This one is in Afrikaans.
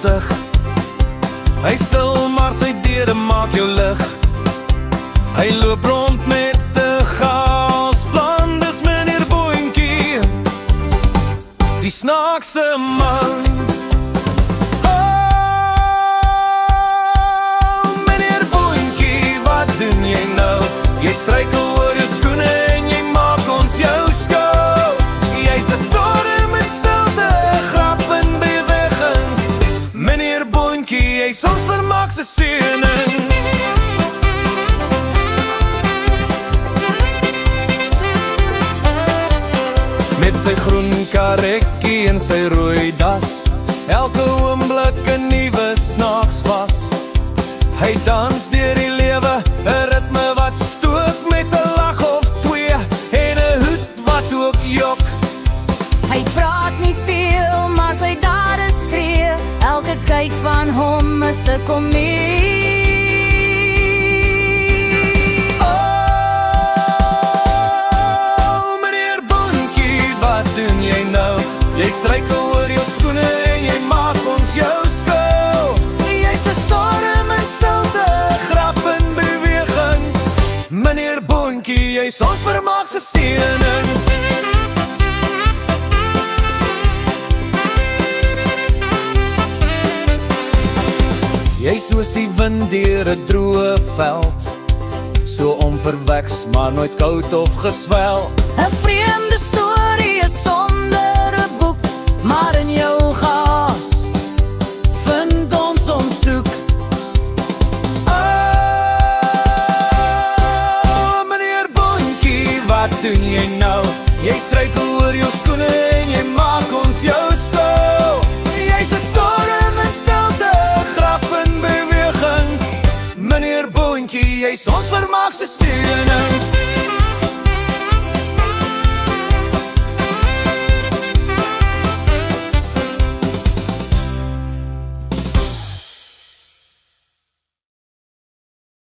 gesig. Hy stil maar sy deure maak jou lig. Hy loop rond met 'n gasplan, dis meneer Boontjie, die snaakse man. Oh, meneer Boontjie, wat doen jy nou? Jy struikel oor jou skoene en jy maak ons jou skou. Jy's 'n storm in stilte, grap en beweging. Meneer Boontjie, jy's ons vermaak se seëning. Met sy groen karretjie en sy rooi das, elke oomblik 'n nuwe snaaks was. Hy dans deur die lewe, 'n ritme wat stook met 'n lag of twee en 'n hoed wat ook jok. Hy praat nie veel, maar sy dade skree. Elke kyk van hom is 'n komedie. Oh, meneer Boontjie, wat doen jy nou? Jy struikel oor jou skoene en jy maak ons jou skou. Jy's 'n storm in stilte, grap en beweging. Meneer Boontjie, jy's ons vermaak se seëning. Jy soos die wind deur 'n droë veld, so onverweks, maar nooit koud of geswel. 'n vreemde storie is sonder 'n boek, maar in jou gas vind ons soek. Oh, meneer Boontjie, wat doen jy nou? Jy struikel oor jou skoene en jy maak ons jou skou. Jy's 'n storm in stilte, grap en beweging. Meneer Boontjie, jy's ons vermaak se seëning.